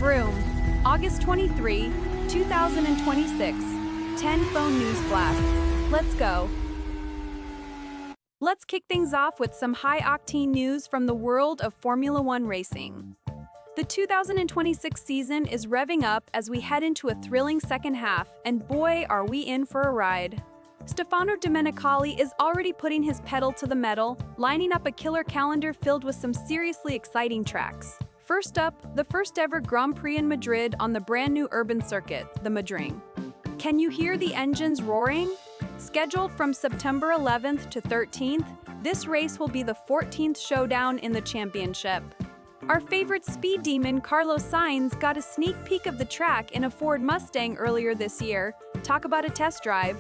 Vroom. August 23, 2026. 10 phone news blasts. Let's go. Let's kick things off with some high-octane news from the world of Formula One racing. The 2026 season is revving up as we head into a thrilling second half, and boy, are we in for a ride. Stefano Domenicali is already putting his pedal to the metal, lining up a killer calendar filled with some seriously exciting tracks. First up, the first ever Grand Prix in Madrid on the brand new urban circuit, the Madrid. Can you hear the engines roaring? Scheduled from September 11th to 13th, this race will be the 14th showdown in the championship. Our favorite speed demon Carlos Sainz got a sneak peek of the track in a Ford Mustang earlier this year. Talk about a test drive.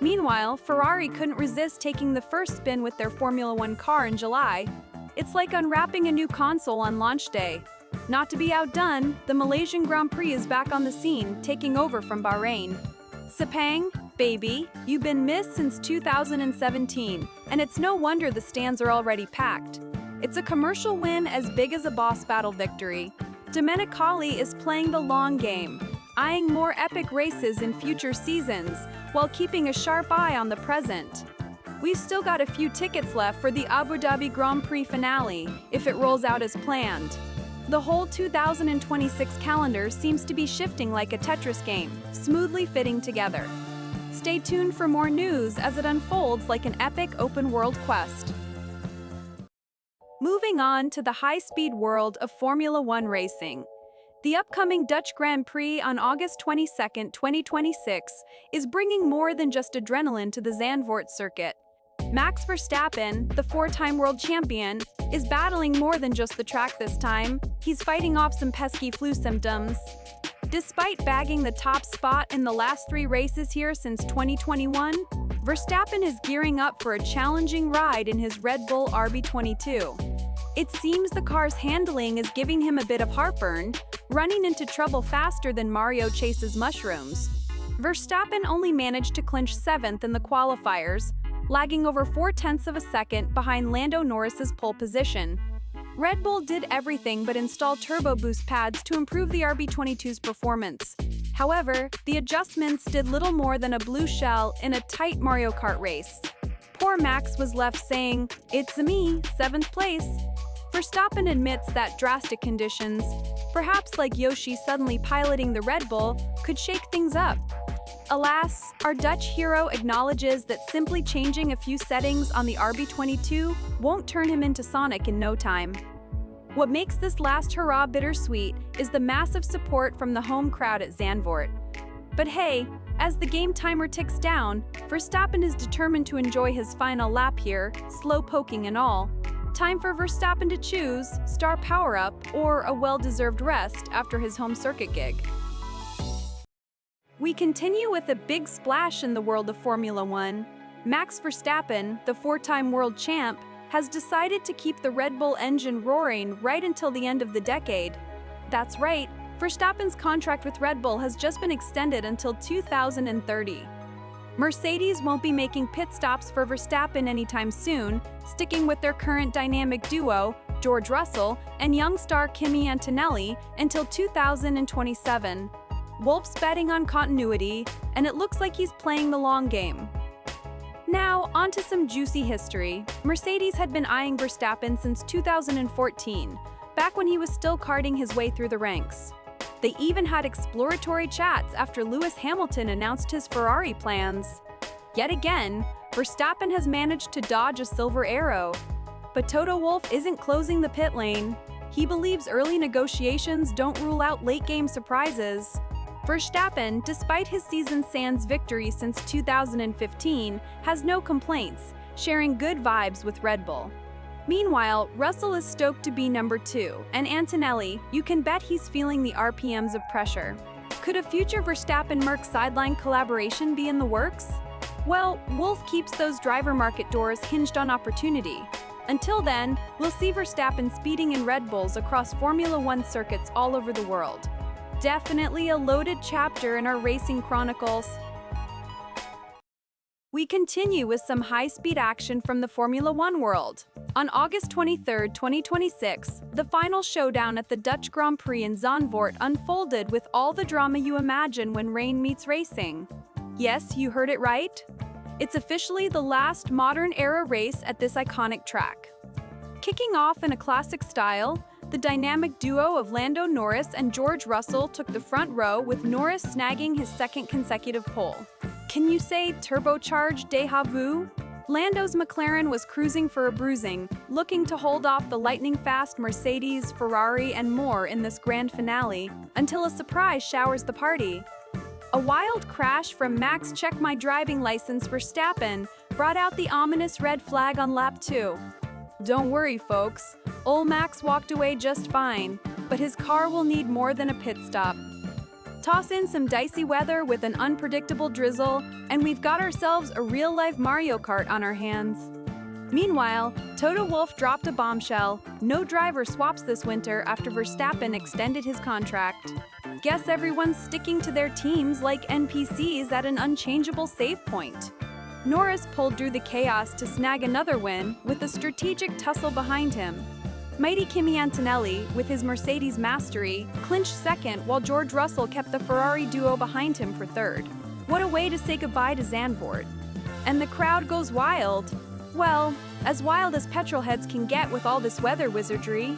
Meanwhile, Ferrari couldn't resist taking the first spin with their Formula One car in July. It's like unwrapping a new console on launch day. Not to be outdone, the Malaysian Grand Prix is back on the scene, taking over from Bahrain. Sepang, baby, you've been missed since 2017, and it's no wonder the stands are already packed. It's a commercial win as big as a boss battle victory. Domenicali is playing the long game, eyeing more epic races in future seasons, while keeping a sharp eye on the present. We've still got a few tickets left for the Abu Dhabi Grand Prix finale, if it rolls out as planned. The whole 2026 calendar seems to be shifting like a Tetris game, smoothly fitting together. Stay tuned for more news as it unfolds like an epic open-world quest. Moving on to the high-speed world of Formula One racing. The upcoming Dutch Grand Prix on August 22, 2026, is bringing more than just adrenaline to the Zandvoort circuit. Max Verstappen, the four-time world champion, is battling more than just the track this time. He's fighting off some pesky flu symptoms. Despite bagging the top spot in the last 3 races here since 2021, Verstappen is gearing up for a challenging ride in his Red Bull RB22. It seems the car's handling is giving him a bit of heartburn, running into trouble faster than Mario chases mushrooms. Verstappen only managed to clinch 7th in the qualifiers, lagging over 0.4 of a second behind Lando Norris's pole position. Red Bull did everything but install turbo boost pads to improve the RB22's performance. However, the adjustments did little more than a blue shell in a tight Mario Kart race. Poor Max was left saying, "It's me, 7th place." Verstappen admits that drastic conditions, perhaps like Yoshi suddenly piloting the Red Bull, could shake things up. Alas, our Dutch hero acknowledges that simply changing a few settings on the RB22 won't turn him into Sonic in no time. What makes this last hurrah bittersweet is the massive support from the home crowd at Zandvoort. But hey, as the game timer ticks down, Verstappen is determined to enjoy his final lap here, slow poking and all. Time for Verstappen to choose star power-up or a well-deserved rest after his home circuit gig. We continue with a big splash in the world of Formula One. Max Verstappen, the 4-time world champ, has decided to keep the Red Bull engine roaring right until the end of the decade. That's right, Verstappen's contract with Red Bull has just been extended until 2030. Mercedes won't be making pit stops for Verstappen anytime soon, sticking with their current dynamic duo, George Russell and young star Kimi Antonelli, until 2027. Wolff's betting on continuity, and it looks like he's playing the long game. Now, onto some juicy history. Mercedes had been eyeing Verstappen since 2014, back when he was still karting his way through the ranks. They even had exploratory chats after Lewis Hamilton announced his Ferrari plans. Yet again, Verstappen has managed to dodge a silver arrow. But Toto Wolff isn't closing the pit lane. He believes early negotiations don't rule out late-game surprises. Verstappen, despite his season sans victory since 2015, has no complaints, sharing good vibes with Red Bull. Meanwhile, Russell is stoked to be number 2, and Antonelli, you can bet he's feeling the RPMs of pressure. Could a future Verstappen-Merc sideline collaboration be in the works? Well, Wolff keeps those driver market doors hinged on opportunity. Until then, we'll see Verstappen speeding in Red Bulls across Formula One circuits all over the world. Definitely a loaded chapter in our racing chronicles. We continue with some high-speed action from the Formula One world. On August 23, 2026, the final showdown at the Dutch Grand Prix in Zandvoort unfolded with all the drama you imagine when rain meets racing. Yes, you heard it right. It's officially the last modern-era race at this iconic track. Kicking off in a classic style, the dynamic duo of Lando Norris and George Russell took the front row, with Norris snagging his second consecutive pole. Can you say turbocharged déjà vu? Lando's McLaren was cruising for a bruising, looking to hold off the lightning-fast Mercedes, Ferrari, and more in this grand finale, until a surprise showers the party. A wild crash from Max "Check My Driving License" Verstappen brought out the ominous red flag on lap 2. Don't worry, folks, old Max walked away just fine, but his car will need more than a pit stop. Toss in some dicey weather with an unpredictable drizzle, and we've got ourselves a real-life Mario Kart on our hands. Meanwhile, Toto Wolff dropped a bombshell: no driver swaps this winter after Verstappen extended his contract. Guess everyone's sticking to their teams like NPCs at an unchangeable save point. Norris pulled through the chaos to snag another win with a strategic tussle behind him. Mighty Kimi Antonelli, with his Mercedes mastery, clinched second, while George Russell kept the Ferrari duo behind him for third. What a way to say goodbye to Zandvoort. And the crowd goes wild. Well, as wild as petrolheads can get with all this weather wizardry.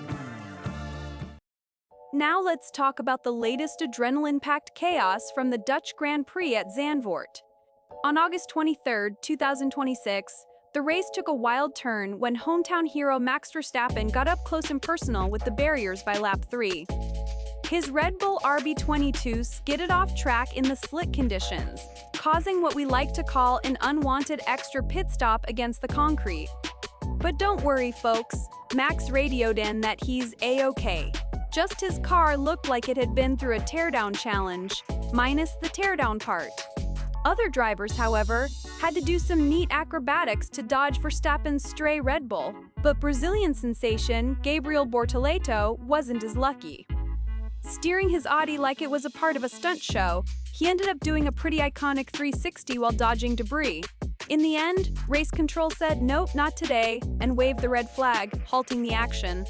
Now let's talk about the latest adrenaline-packed chaos from the Dutch Grand Prix at Zandvoort. On August 23, 2026, the race took a wild turn when hometown hero Max Verstappen got up close and personal with the barriers by lap 3. His Red Bull RB22 skidded off track in the slick conditions, causing what we like to call an unwanted extra pit stop against the concrete. But don't worry, folks, Max radioed in that he's A-OK. Just his car looked like it had been through a teardown challenge, minus the teardown part. Other drivers, however, had to do some neat acrobatics to dodge Verstappen's stray Red Bull, but Brazilian sensation Gabriel Bortoleto wasn't as lucky. Steering his Audi like it was a part of a stunt show, he ended up doing a pretty iconic 360 while dodging debris. In the end, race control said nope, not today, and waved the red flag, halting the action.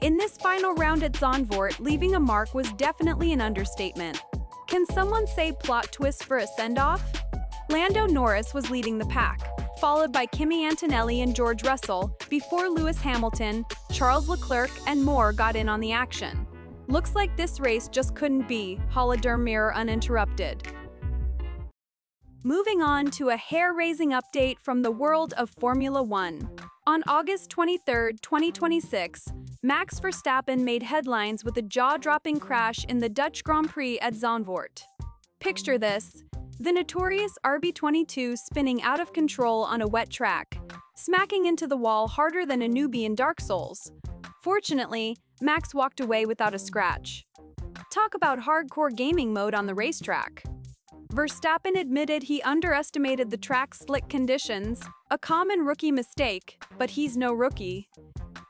In this final round at Zandvoort, leaving a mark was definitely an understatement. Can someone say plot twist for a send-off? Lando Norris was leading the pack, followed by Kimi Antonelli and George Russell, before Lewis Hamilton, Charles Leclerc, and more got in on the action. Looks like this race just couldn't be holoderm mirror uninterrupted. Moving on to a hair-raising update from the world of Formula One. On August 23, 2026, Max Verstappen made headlines with a jaw-dropping crash in the Dutch Grand Prix at Zandvoort. Picture this: the notorious RB22 spinning out of control on a wet track, smacking into the wall harder than a newbie in Dark Souls. Fortunately, Max walked away without a scratch. Talk about hardcore gaming mode on the racetrack. Verstappen admitted he underestimated the track's slick conditions, a common rookie mistake, but he's no rookie.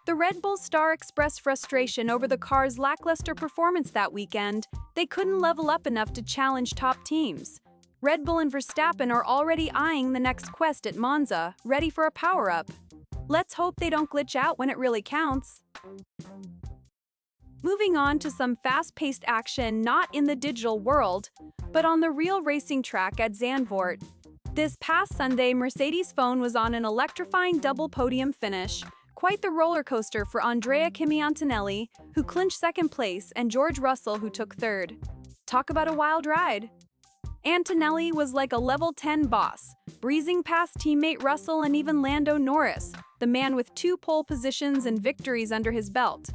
The Red Bull star expressed frustration over the car's lackluster performance that weekend. They couldn't level up enough to challenge top teams. Red Bull and Verstappen are already eyeing the next quest at Monza, ready for a power-up. Let's hope they don't glitch out when it really counts. Moving on to some fast-paced action not in the digital world, but on the real racing track at Zandvoort. This past Sunday, Mercedes' phone was on an electrifying double podium finish. Quite the roller coaster for Andrea Kimi Antonelli, who clinched second place, and George Russell, who took third. Talk about a wild ride. Antonelli was like a level 10 boss, breezing past teammate Russell and even Lando Norris, the man with 2 pole positions and victories under his belt.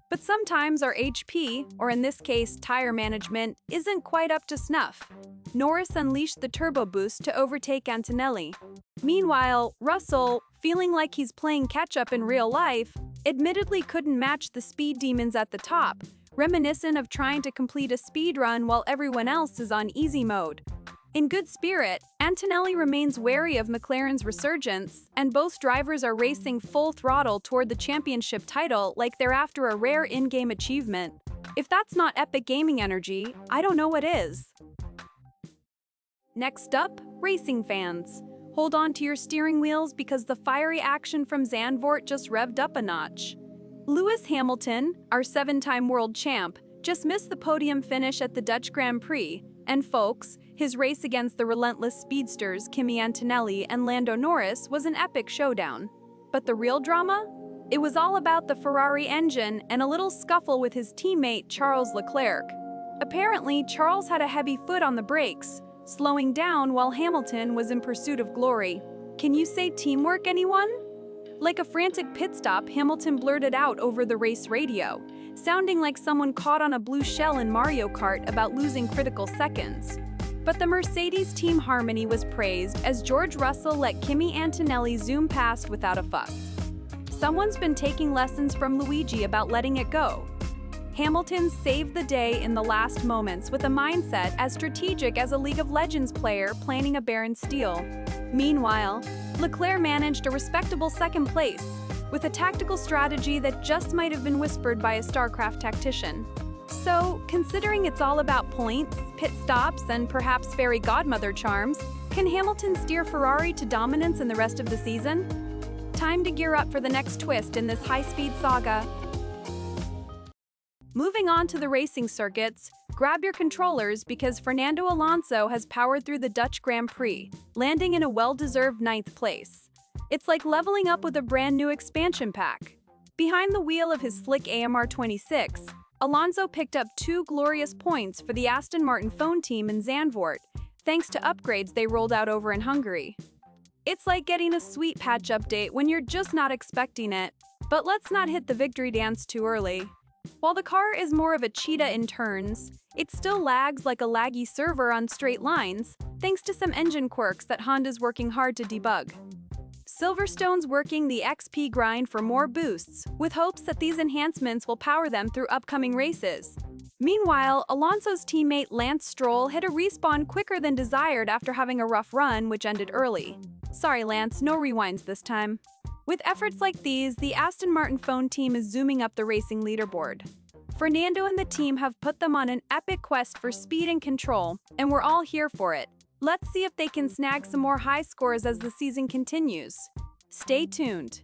But sometimes our HP, or in this case tire management, isn't quite up to snuff. Norris unleashed the turbo boost to overtake Antonelli. Meanwhile, Russell, feeling like he's playing catch-up in real life, admittedly couldn't match the speed demons at the top, reminiscent of trying to complete a speed run while everyone else is on easy mode. In good spirit, Antonelli remains wary of McLaren's resurgence, and both drivers are racing full throttle toward the championship title like they're after a rare in-game achievement. If that's not epic gaming energy, I don't know what is. Next up, racing fans. Hold on to your steering wheels because the fiery action from Zandvoort just revved up a notch. Lewis Hamilton, our 7-time world champ, just missed the podium finish at the Dutch Grand Prix, and folks, his race against the relentless speedsters Kimi Antonelli and Lando Norris was an epic showdown. But the real drama? It was all about the Ferrari engine and a little scuffle with his teammate Charles Leclerc. Apparently, Charles had a heavy foot on the brakes, slowing down while Hamilton was in pursuit of glory. Can you say teamwork, anyone? Like a frantic pit stop, Hamilton blurted out over the race radio, sounding like someone caught on a blue shell in Mario Kart about losing critical seconds. But the Mercedes team harmony was praised as George Russell let Kimi Antonelli zoom past without a fuss. Someone's been taking lessons from Luigi about letting it go. Hamilton saved the day in the last moments with a mindset as strategic as a League of Legends player planning a barren steal. Meanwhile, Leclerc managed a respectable second place, with a tactical strategy that just might have been whispered by a StarCraft tactician. So, considering it's all about points, pit stops, and perhaps fairy godmother charms, can Hamilton steer Ferrari to dominance in the rest of the season? Time to gear up for the next twist in this high-speed saga. Moving on to the racing circuits, grab your controllers because Fernando Alonso has powered through the Dutch Grand Prix, landing in a well-deserved 9th place. It's like leveling up with a brand new expansion pack. Behind the wheel of his slick AMR 26, Alonso picked up 2 glorious points for the Aston Martin phone team in Zandvoort, thanks to upgrades they rolled out over in Hungary. It's like getting a sweet patch update when you're just not expecting it, but let's not hit the victory dance too early. While the car is more of a cheetah in turns, it still lags like a laggy server on straight lines, thanks to some engine quirks that Honda's working hard to debug. Silverstone's working the XP grind for more boosts, with hopes that these enhancements will power them through upcoming races. Meanwhile, Alonso's teammate Lance Stroll hit a respawn quicker than desired after having a rough run, which ended early. Sorry, Lance, no rewinds this time. With efforts like these, the Aston Martin phone team is zooming up the racing leaderboard. Fernando and the team have put them on an epic quest for speed and control, and we're all here for it. Let's see if they can snag some more high scores as the season continues. Stay tuned,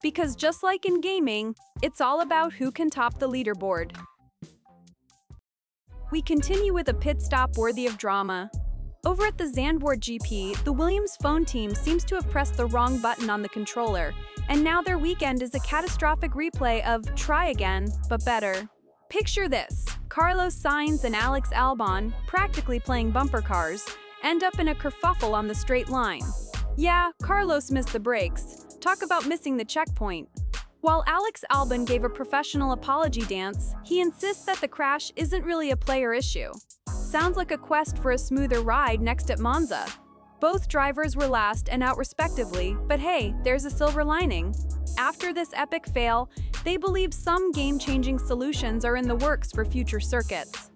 because just like in gaming, it's all about who can top the leaderboard. We continue with a pit stop worthy of drama. Over at the Zandvoort GP, the Williams phone team seems to have pressed the wrong button on the controller, and now their weekend is a catastrophic replay of try again, but better. Picture this: Carlos Sainz and Alex Albon, practically playing bumper cars, end up in a kerfuffle on the straight line. Yeah, Carlos missed the brakes. Talk about missing the checkpoint. While Alex Albon gave a professional apology dance, he insists that the crash isn't really a player issue. Sounds like a quest for a smoother ride next at Monza. Both drivers were last and out respectively, but hey, there's a silver lining. After this epic fail, they believe some game-changing solutions are in the works for future circuits.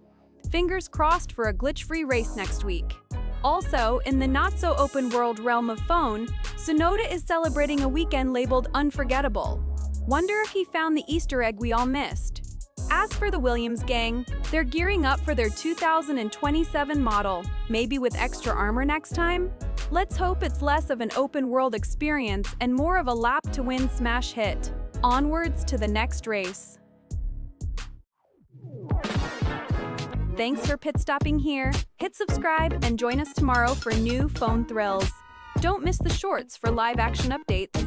Fingers crossed for a glitch-free race next week. Also, in the not-so-open-world realm of phone, Sonoda is celebrating a weekend labeled unforgettable. Wonder if he found the Easter egg we all missed. As for the Williams gang, they're gearing up for their 2027 model, maybe with extra armor next time? Let's hope it's less of an open-world experience and more of a lap-to-win smash hit. Onwards to the next race. Thanks for pit stopping here. Hit subscribe and join us tomorrow for new phone thrills. Don't miss the shorts for live action updates.